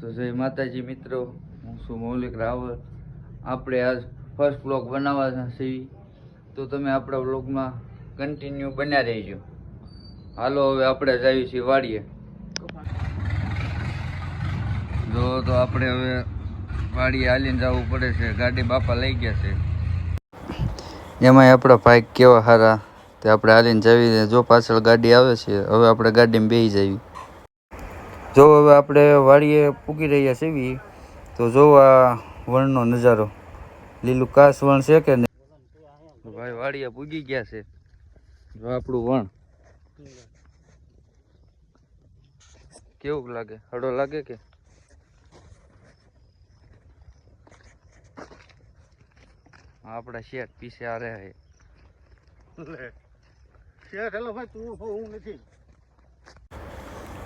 તો જય માતાજી મિત્રો, હું છું મૌલિક રાવલ. આપણે આજ ફર્સ્ટ બ્લોગ બનાવવાના છીએ, તો તમે આપણા બ્લોગમાં કન્ટિન્યુ બન્યા રહેજો. હાલો હવે આપણે જઈએ છીએ વાડીએ. જો તો આપણે હવે વાડીએ હાલીને જવું પડે છે. ગાડી બાપા લઈ ગયા છે. એમાંય આપણા ભાઈ કેવા સારા, તે આપણે હાલીને જઈએ. જો પાછળ ગાડી આવે છે, હવે આપણે ગાડીમાં બેસી જઈએ. જો હવે આપણે વાડીએ પૂગી રહ્યા છીએ, તો જો આ વણનો નજારો, લીલું કાસ વણ છે કે નહીં. ભાઈ વાડીએ પૂગી ગયા છે. જો આપણું વણ કેવું લાગે, હળો લાગે કે આપડા શેઠ પીછે આ રહ્યા છે.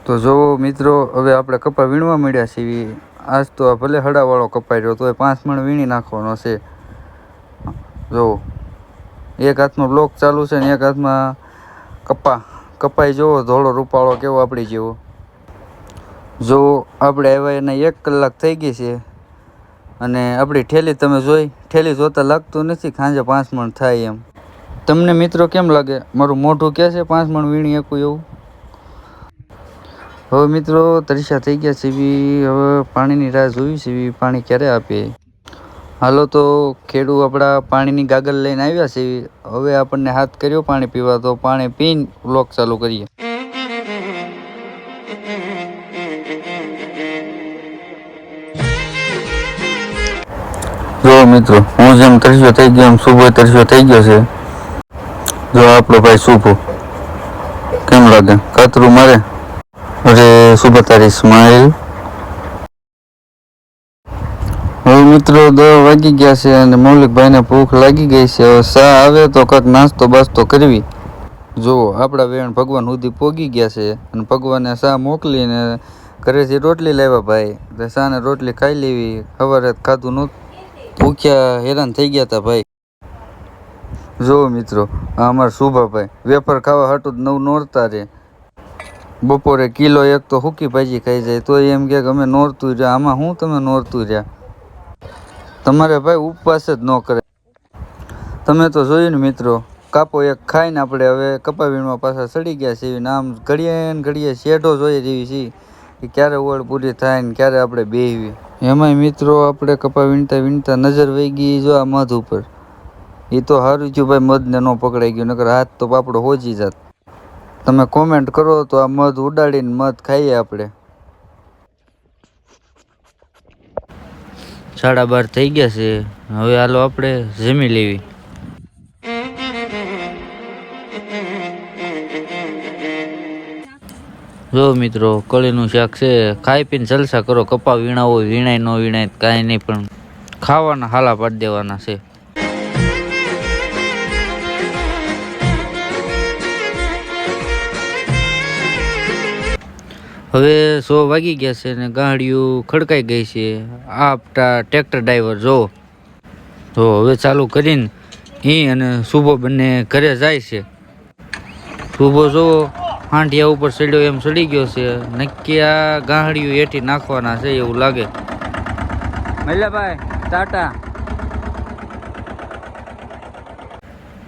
તો જો મિત્રો, હવે આપણે કપા વીણવા મળ્યા છીએ. આજ તો ભલે હડાવાળો કપાઈ રહ્યો, તોય 5 મણ વીણી નાખવાનો છે. જો એક હાથમાં બ્લોક ચાલુ છે ને એક હાથમાં કપાઈ જોવો, ધોળો રૂપાળો કેવો આપણી જેવો. જો આપણે આવ્યા એને 1 કલાક થઈ ગઈ છે, અને આપણી ઠેલી તમે જોઈ, ઠેલી જોતા લાગતું નથી ખાંજે 5 મણ થાય એમ. તમને મિત્રો કેમ લાગે? મારું મોઢું કહે છે 5 મણ વીણી એકું એવું? હવે મિત્રો તરીસા થઈ ગયા છે. હવે પાણીની રાહ જોઈ છે, પાણી ક્યારે આપે. હાલો તો ખેડૂત આપણા પાણીની ગાગર લઈને આવ્યા છે. હવે આપણને હાથ કર્યો પાણી પીવા, તો પાણી પીને બ્લોક ચાલુ કરીએ. જો મિત્રો, હું જેમ તરસ્યો થઈ ગયો એમ શુભો તરસ્યો થઈ ગયો છે. જો આપણો ભાઈ શુભો કેમ લાગે? કાતરું મારે. અરે શુભ તારી સ્માઈલ. હવે મિત્રો 10 વાગી ગયા છે અને મૌલિકભાઈને ભૂખ લાગી ગઈ છે. હવે સા આવે તો કંઈક નાસ્તો બાસ્તો કરવી. જો આપણા વેણ ભગવાન સુધી પોગી ગયા છે, અને ભગવાને સા મોકલીને ઘરેથી રોટલી લાવ્યા ભાઈ. તો સા ને રોટલી ખાઈ લેવી. સવારે ખાધું નહોતું, ભૂખ્યા હેરાન થઈ ગયા હતા ભાઈ. જો મિત્રો, આ અમારા શુભાભાઈ વેફર ખાવા હાટું જ નોરતા રે. બપોરે કિલો 1 તો સૂકી ભાજી ખાઈ જાય, તો એમ કે અમે નોરતું રહ્યા. આમાં શું તમે નોરતું રહ્યા? તમારે ભાઈ ઉપવાસ જ ન કરે. તમે તો જોયું ને મિત્રો, કાપો એક ખાઈને આપણે હવે કપા વીણવા પાછા ચડી ગયા છીએ. આમ ઘડીએ ને ઘડીએ શેઢો જોઈ રહી છીએ કે ક્યારે ઓળ પૂરી થાય ને ક્યારે આપણે બેહવી. એમાંય મિત્રો આપણે કપા વીણતા વીણતા નજર વહી ગઈ જો આ મધ ઉપર. એ તો સારું થયું ભાઈ, મધને ન પકડાઈ ગયું, નકર હાથ તો પાપડો હોજી જાત. તમે કોમેન્ટ કરો તો આ મધ ઉડાડીને મધ ખાઈએ આપણે. 12:30 થઈ ગયા છે. હવે હાલો આપણે જમી લેવી. જો મિત્રો, કળીનું શાક છે. ખાઈ પીને જલસા કરો. કપા વીણાવો, વીણાય ન વીણાય કાંઈ નહીં, પણ ખાવાના હાલા પાડી દેવાના છે. હવે 100 વાગી ગયા છે ને ગાડીઓ ખડકાઈ ગઈ છે. આપતા ટ્રેક્ટર ડ્રાઈવર જો હવે ચાલુ કરીને અને શુભો બંને ઘરે જાય છે. શુભો જો હાંડિયા ઉપર ચડ્યો એમ ચડી ગયો છે. નક્કી આ ગાંહડીઓ હેઠી નાખવાના છે એવું લાગે. મહિલાભાઈ ટાટા.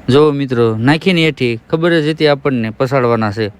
જો મિત્રો, નાખીને હેઠી ખબર જ હતી આપણને પસાડવાના છે.